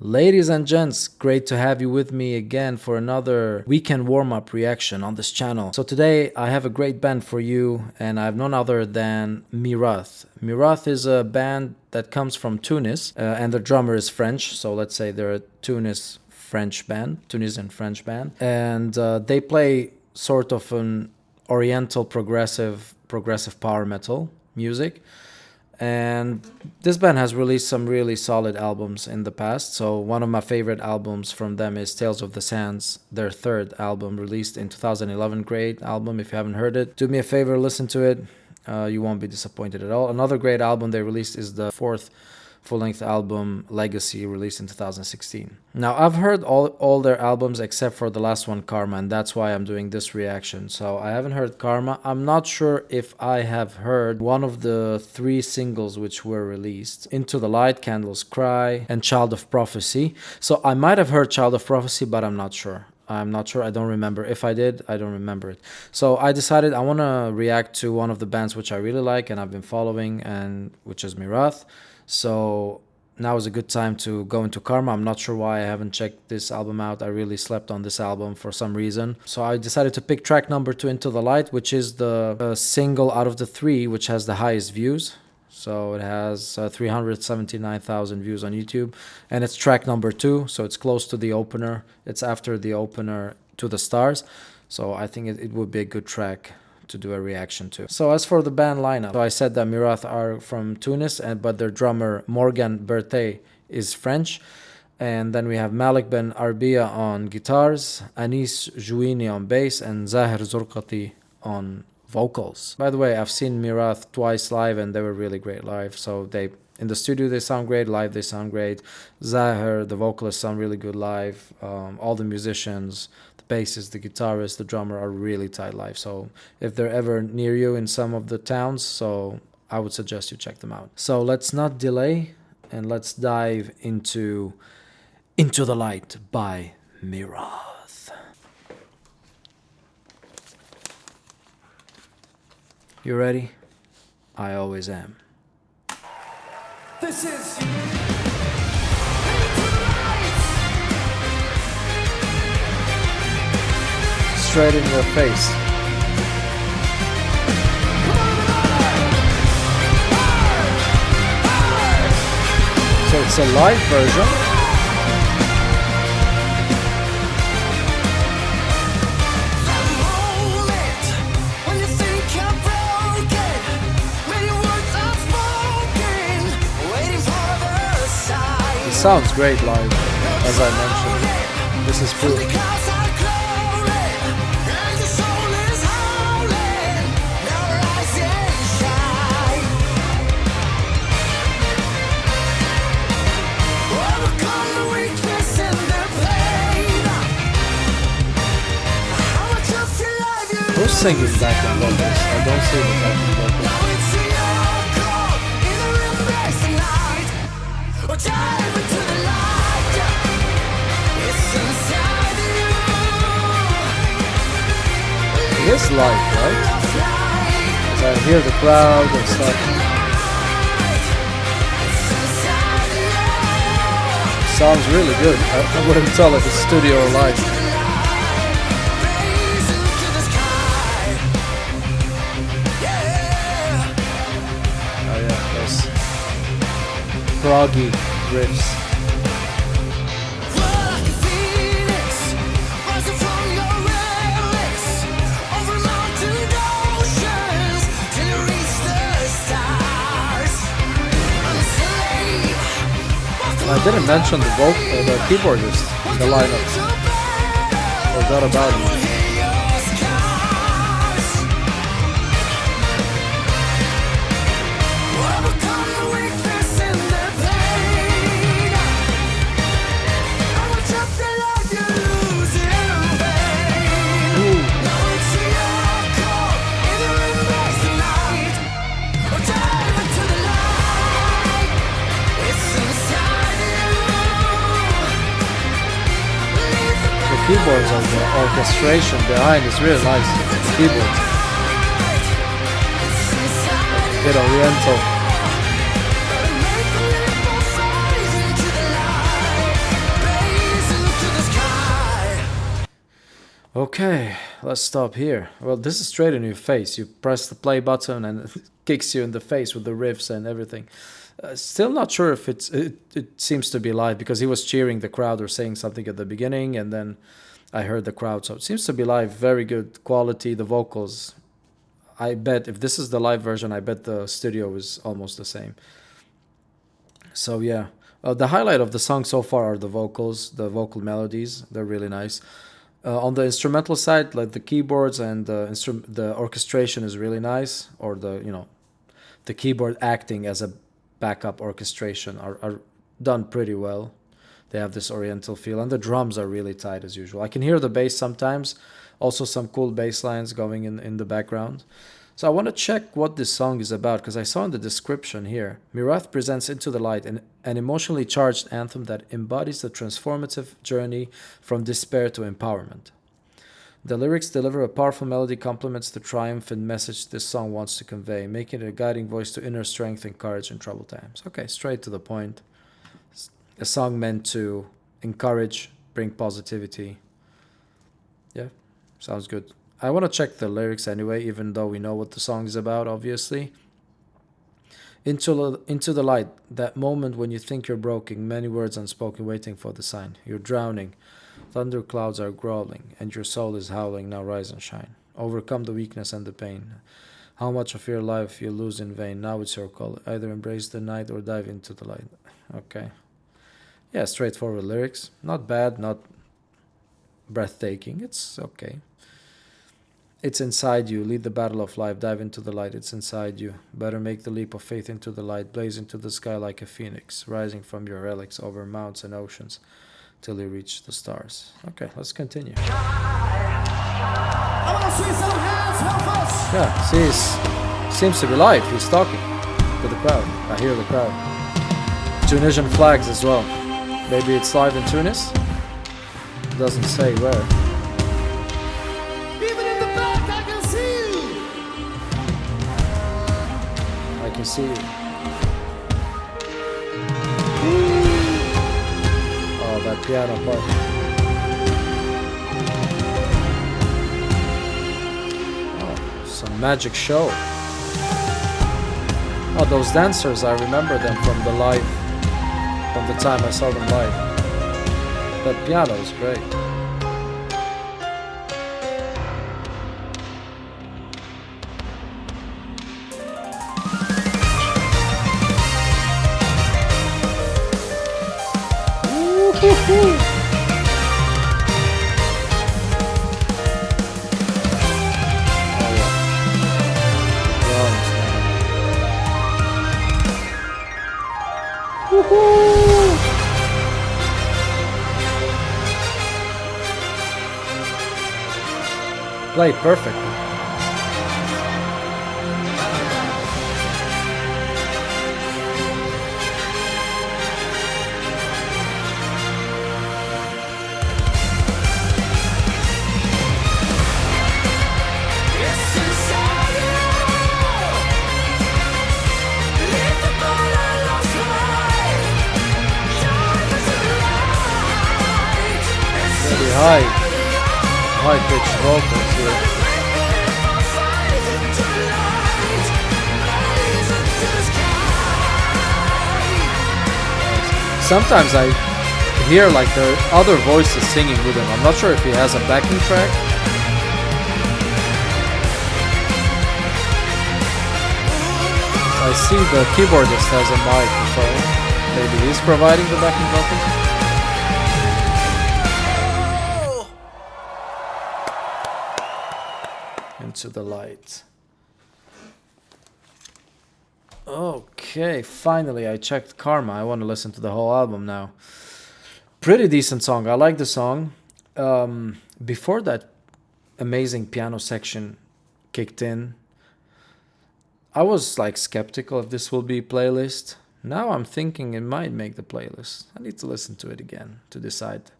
Ladies and gents, great to have you with me again for another weekend warm-up reaction on this channel. So today I have a great band for you, and I have none other than MYRATH. MYRATH is a band that comes from Tunis, and the drummer is French, so let's say they're a Tunisian French band, and they play sort of an oriental progressive power metal music. And this band has released some really solid albums in the past. So one of my favorite albums from them is Tales of the Sands, their third album released in 2011. Great album. If you haven't heard it, do me a favor, listen to it. You won't be disappointed at all. Another great album they released is the fourth full-length album, Legacy, released in 2016. Now, I've heard all their albums except for the last one, Karma, and that's why I'm doing this reaction. So I haven't heard Karma. I'm not sure if I have heard one of the 3 singles which were released: Into the Light, Candles Cry, and Child of Prophecy. So I might have heard Child of Prophecy, but I'm not sure. I don't remember. If I did, I don't remember it. So I decided I want to react to one of the bands which I really like and I've been following, and which is MYRATH. So now is a good time to go into Karma. I'm not sure why I haven't checked this album out. I really slept on this album for some reason. So I decided to pick track number 2, Into the Light, which is the single out of the 3 which has the highest views. So it has 379,000 views on YouTube, and it's track number 2, so it's close to the opener. It's after the opener, To the Stars. So I think it would be a good track to do a reaction to. So as for the band lineup, so I said that MYRATH are from Tunis, but their drummer Morgan Berthet is French. And then we have Malik Ben Arbia on guitars, Anis Jouini on bass, and Zahir Zurqati on vocals. By the way, I've seen MYRATH twice live and they were really great live. So in the studio they sound great, live they sound great. Zahir, the vocalist, sound really good live. All the musicians, bassist, the guitarist, the drummer are really tight live. So if they're ever near you in some of the towns, so I would suggest you check them out. So let's not delay and let's dive into the Light by MYRATH. You ready? I always am. This is straight in your face. So it's a live version. It sounds great live, as I mentioned. This is proof. Who's singing backing vocals? I don't see the backing vocals. It is live, right? So I hear the crowd and stuff. Sounds really good. I wouldn't tell if it's studio or live. Proggy riffs. I didn't mention the keyboardist in the lineup. Forgot about it. Keyboards and the orchestration behind is really nice. Keyboards, a bit oriental. Okay, let's stop here. Well, this is straight in your face. You press the play button and it kicks you in the face with the riffs and everything. Still not sure if it seems to be live, because he was cheering the crowd or saying something at the beginning, and then I heard the crowd. So it seems to be live. Very good quality. The vocals, I bet if this is the live version, I bet the studio is almost the same. So yeah, the highlight of the song so far are the vocals, the vocal melodies. They're really nice. On the instrumental side, like the keyboards and the orchestration is really nice, or the keyboard acting as a backup orchestration are done pretty well. They have this oriental feel, and the drums are really tight as usual. I can hear the bass sometimes, also some cool bass lines going in the background. So I want to check what this song is about, because I saw in the description here, MYRATH presents Into the Light, an emotionally charged anthem that embodies the transformative journey from despair to empowerment. The lyrics deliver a powerful melody complements the triumph and message this song wants to convey, making it a guiding voice to inner strength and courage in troubled times. Okay, straight to the point. A song meant to encourage, bring positivity. Yeah, sounds good. I want to check the lyrics anyway, even though we know what the song is about, obviously. Into the light, that moment when you think you're broken, many words unspoken waiting for the sign. You're drowning, thunder clouds are growling, and your soul is howling, now rise and shine. Overcome the weakness and the pain. How much of your life you lose in vain, now it's your call. Either embrace the night or dive into the light. Okay. Yeah, straightforward lyrics. Not bad, not breathtaking. It's okay. It's inside you. Lead the battle of life. Dive into the light. It's inside you. Better make the leap of faith into the light. Blaze into the sky like a phoenix, rising from your relics over mountains and oceans till you reach the stars. Okay, let's continue. I want to see some hands. Help us. Yeah, see, seems to be live. He's talking to the crowd. I hear the crowd. Tunisian flags as well. Maybe it's live in Tunis? Doesn't say where. I can see you. Oh, that piano part. Oh, some magic show. Oh, those dancers, I remember them from the time I saw them live. That piano is great. Played perfectly. Very high-pitched vocals here. Sometimes I hear like there are other voices singing with him. I'm not sure if he has a backing track. I see the keyboardist has a microphone. Maybe he's providing the backing vocals. Into the light. Okay, finally I checked Karma. I want to listen to the whole album now. Pretty decent song. I like the song. Before that amazing piano section kicked in, I was like skeptical if this will be playlist. Now I'm thinking it might make the playlist. I need to listen to it again to decide.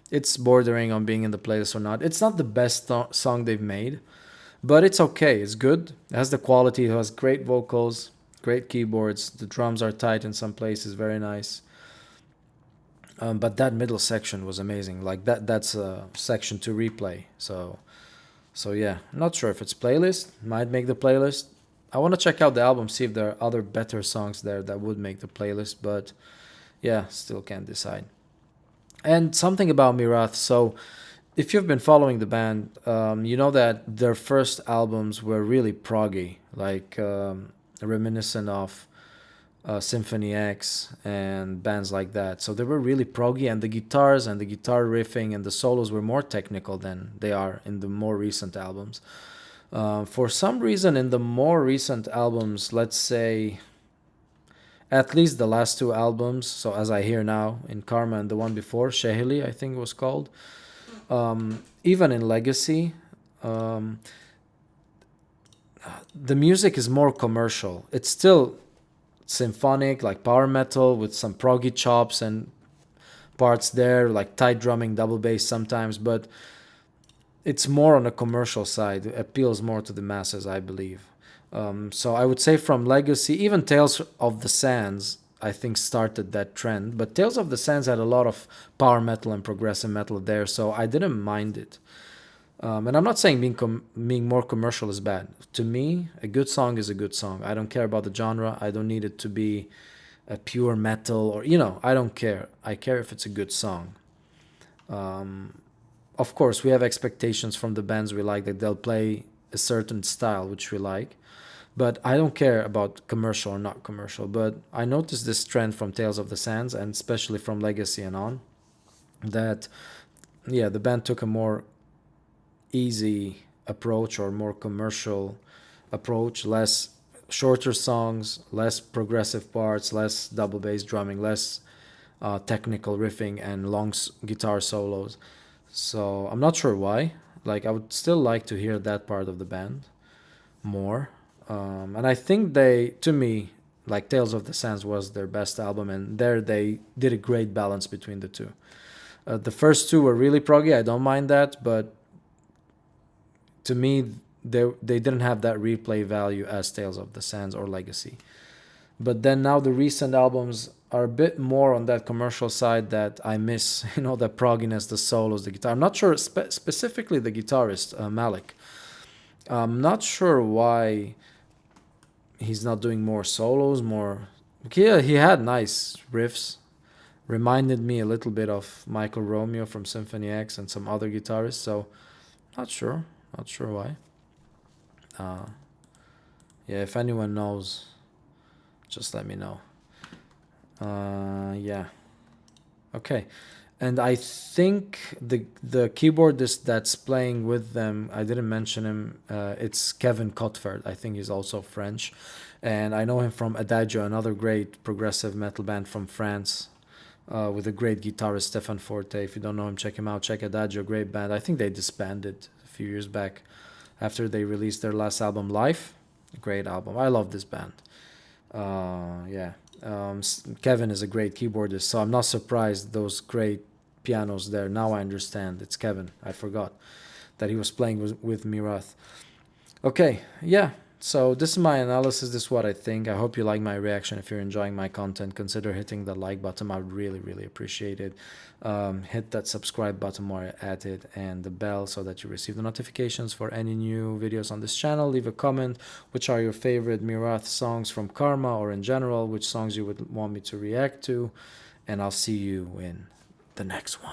It's bordering on being in the playlist or not. It's not the best song they've made, but it's okay. It's good. It has the quality. It has great vocals, great keyboards. The drums are tight in some places. Very nice. But that middle section was amazing. Like that's a section to replay. So yeah, not sure if it's playlist. Might make the playlist. I want to check out the album, see if there are other better songs there that would make the playlist. But yeah, still can't decide. And something about MYRATH. So if you've been following the band, you know that their first albums were really proggy, like reminiscent of Symphony X and bands like that. So they were really proggy, and the guitars and the guitar riffing and the solos were more technical than they are in the more recent albums. For some reason, in the more recent albums, let's say at least the last two albums, so As I Hear Now in Karma and the one before, Shehili, I think it was called, even in Legacy, the music is more commercial. It's still symphonic, like power metal with some proggy chops and parts there, like tight drumming, double bass sometimes, but it's more on the commercial side. It appeals more to the masses, I believe. So I would say from Legacy, even Tales of the Sands, I think started that trend. But Tales of the Sands had a lot of power metal and progressive metal there, so I didn't mind it. And I'm not saying being more commercial is bad. To me, a good song is a good song. I don't care about the genre. I don't need it to be a pure metal or, I don't care. I care if it's a good song. Of course, we have expectations from the bands we like that they'll play a certain style, which we like. But I don't care about commercial or not commercial. But I noticed this trend from Tales of the Sands, and especially from Legacy and on, that, yeah, the band took a more easy approach or more commercial approach, less shorter songs, less progressive parts, less double bass drumming, less technical riffing and long guitar solos. So I'm not sure why. Like, I would still like to hear that part of the band more. And I think to me, like Tales of the Sands was their best album, and there they did a great balance between the two. The first two were really proggy. I don't mind that, but to me, they didn't have that replay value as Tales of the Sands or Legacy. But then now the recent albums are a bit more on that commercial side that I miss, the progginess, the solos, the guitar. I'm not sure, specifically the guitarist, Malik. I'm not sure why he's not doing more solos, more... Yeah, he had nice riffs. Reminded me a little bit of Michael Romeo from Symphony X and some other guitarists, so not sure why. Yeah, if anyone knows, just let me know. Yeah. Okay. And I think the keyboardist that's playing with them, I didn't mention him, it's Kevin Cotford. I think he's also French. And I know him from Adagio, another great progressive metal band from France, with a great guitarist, Stefan Forte. If you don't know him, check him out. Check Adagio, great band. I think they disbanded a few years back after they released their last album, Life. Great album. I love this band. Yeah. Kevin is a great keyboardist, so I'm not surprised those great pianos there. Now I understand. It's Kevin. I forgot that he was playing with MYRATH. Okay, yeah. So this is my analysis. This is what I think. I hope you like my reaction. If you're enjoying my content, consider hitting the like button. I would really, really appreciate it. Hit that subscribe button while you're at it, and the bell so that you receive the notifications for any new videos on this channel. Leave a comment. Which are your favorite MYRATH songs from Karma, or in general, which songs you would want me to react to. And I'll see you in the next one.